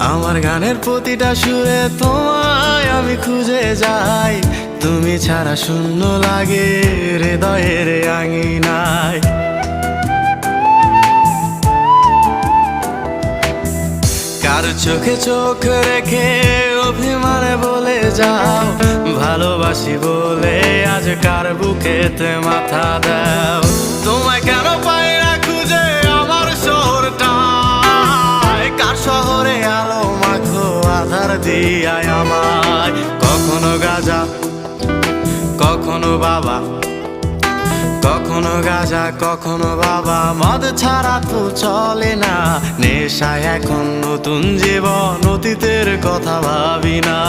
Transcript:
আমার গানের প্রতিটা সুরে তোমায় আমি খুঁজে যাই, তুমি ছাড়া শূন্য লাগে হৃদয়ের আঙিনায়। কার চোখে চোখ রেখে অভিমানে বলে যাও ভালোবাসি বলে, আজ কার বুকেতে মাথা দাও। তোমায় কেন পাই না খুঁজে আমার শহরটা, কার শহরে আলো মাখো আধার দিয়ায় আমায়। কখনো গাজা কখনো বাবা, কখনো গাজা কখনো বাবা, মদ ছাড়া তো চলে না। নেশায় এখন নতুন জীবন, অতীতের কথা ভাবি না।